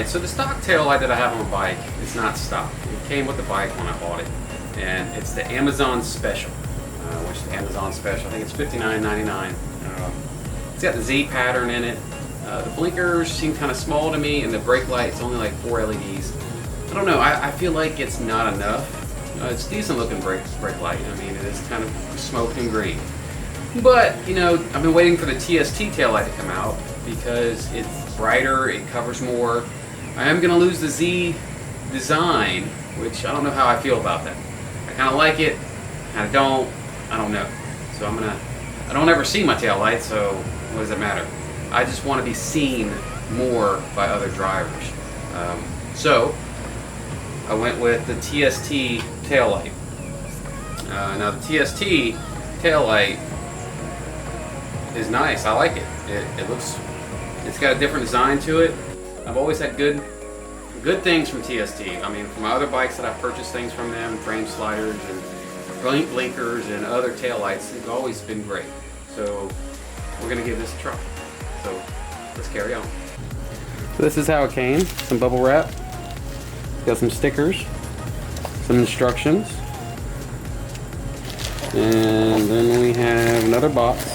So the stock tail light that I have on my bike is not stock. It came with the bike when I bought it, and it's the Amazon Special, which is the Amazon Special. I think it's $59.99. It's got the Z pattern in it. The blinkers seem kind of small to me, and the brake light is only like 4 LEDs. I don't know. I feel like it's not enough. It's a decent looking brake light. I mean, it is kind of smoked and green. But you know, I've been waiting for the TST tail light to come out because it's brighter. It covers more. I am going to lose the Z design, which I don't know how I feel about that. I kind of like it, I don't know. So I don't ever see my tail light, so what does it matter? I just want to be seen more by other drivers. So I went with the TST tail light. Now the TST tail light is nice. I like it. It's got a different design to it. I've always had good things from TST. I mean, from my other bikes that I've purchased things from them, frame sliders and blinkers and other taillights, it's always been great. So we're gonna give this a try. So let's carry on. So this is how it came. Some bubble wrap. Got some stickers, some instructions, and then we have another box.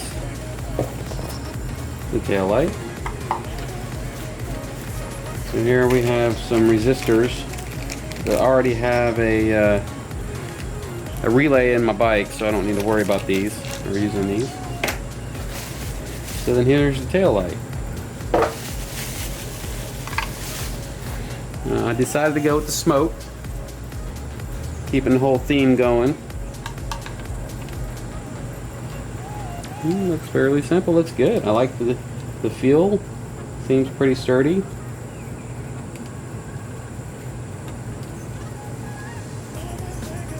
The taillight. So here we have some resistors that already have a relay in my bike, so I don't need to worry about these or using these. So then here's the tail light. I decided to go with the smoke, keeping the whole theme going. Looks fairly simple. Looks good. I like the feel. Seems pretty sturdy.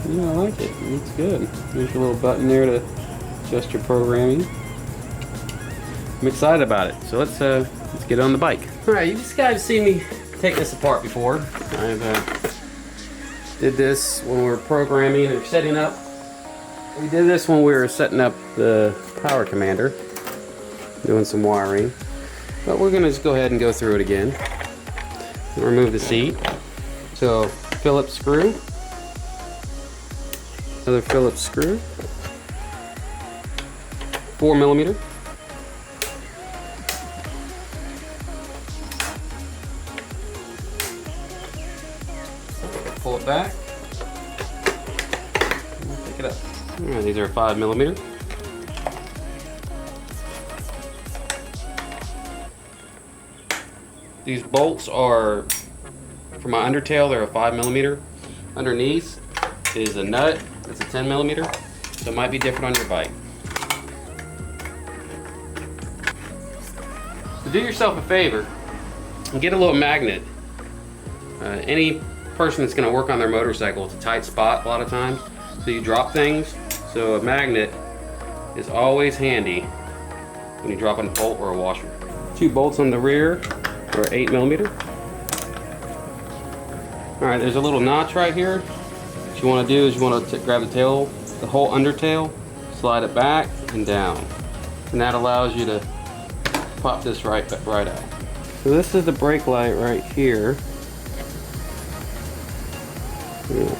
Yeah, I like it. It looks good. There's your little button there to adjust your programming. I'm excited about it. So let's get on the bike. All right, you just guys seen me take this apart before. I've did this when we were programming or setting up. We did this when we were setting up the power commander, doing some wiring. But we're gonna just go ahead and go through it again. Remove the seat. So Phillips screw. Another Phillips screw, 4mm. Pull it back. Pick it up. All right, these are 5mm. These bolts are for my undertail. They're a 5mm. Underneath is a nut. It's a 10mm, so it might be different on your bike. So do yourself a favor and get a little magnet. Any person that's going to work on their motorcycle, it's a tight spot a lot of times, so you drop things. So a magnet is always handy when you drop in a bolt or a washer. 2 bolts on the rear are 8mm. All right, there's a little notch right here. What you want to do is you want to grab the tail, the whole undertail, slide it back and down, and that allows you to pop this right out. So this is the brake light right here.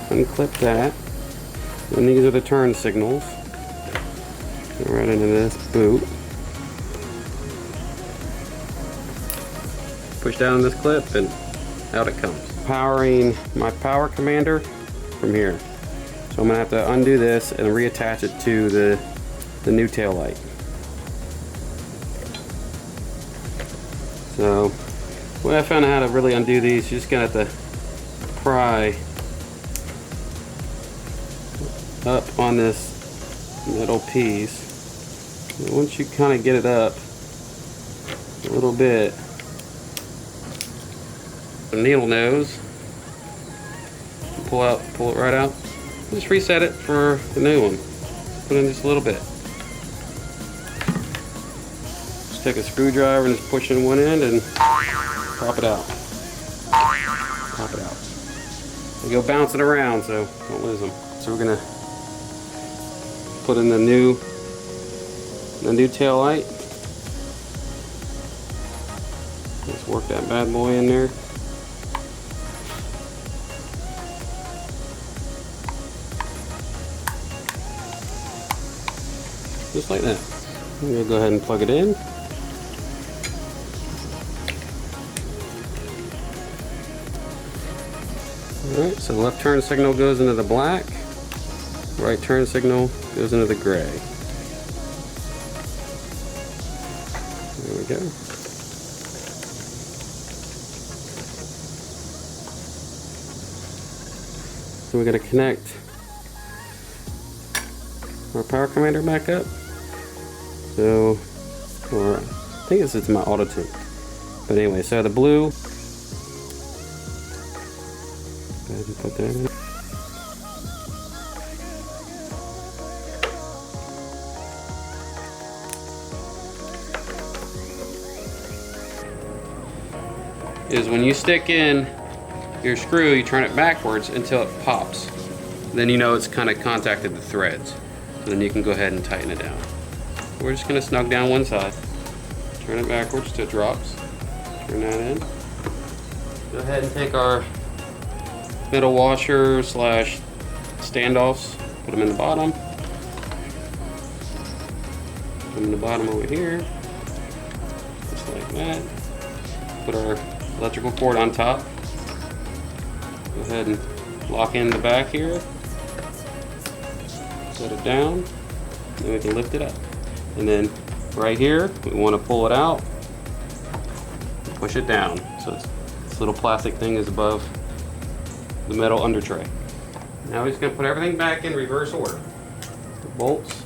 Unclip that, and these are the turn signals. Go right into this boot. Push down on this clip and out it comes. Powering my power commander from here. So I'm gonna have to undo this and reattach it to the new tail light. So when I found out how to really undo these, you're just gonna have to pry up on this metal piece. And once you kind of get it up a little bit, The needle nose. Pull it right out. Just reset it for the new one. Put in just a little bit. Just take a screwdriver and just push in one end and pop it out. Pop it out. They go bouncing around, so don't lose them. So we're gonna put in the new tail light. Let's work that bad boy in there. Just like that. I'm gonna go ahead and plug it in. Alright, so the left turn signal goes into the black, right turn signal goes into the gray. There we go. So we're going to connect our power commander back up. So, or I think it's my auto tune. But anyway, so the blue. Go ahead and put that in. Is when you stick in your screw, you turn it backwards until it pops. Then you know it's kind of contacted the threads. So then you can go ahead and tighten it down. We're just going to snug down one side. Turn it backwards till it drops. Turn that in. Go ahead and take our metal washer slash standoffs, put them in the bottom. Put them in the bottom over here. Just like that. Put our electrical cord on top. Go ahead and lock in the back here. Set it down. Then we can lift it up. And then right here, we want to pull it out. Push it down. So this little plastic thing is above the metal under tray. Now we're just going to put everything back in reverse order. The bolts.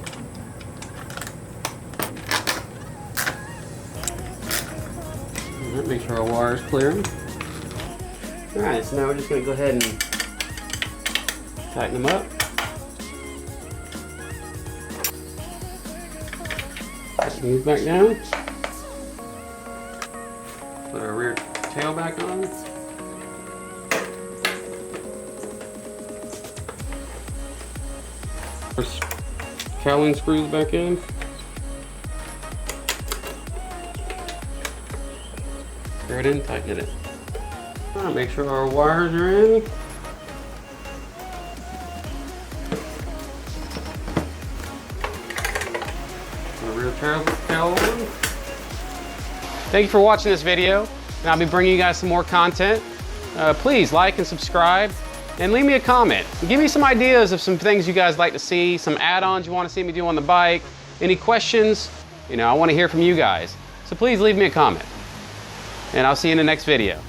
Alright, make sure our wire is clear. Alright, so now we're just going to go ahead and tighten them up. These back down. Put our rear tail back on. Our cowling screws back in. Screw it in, tighten it in. Alright, make sure our wires are in. Thank you for watching this video, and I'll be bringing you guys some more content. Please like and subscribe, and leave me a comment. Give me some ideas of some things you guys like to see, some add-ons you want to see me do on the bike, any questions. I want to hear from you guys. So please leave me a comment, and I'll see you in the next video.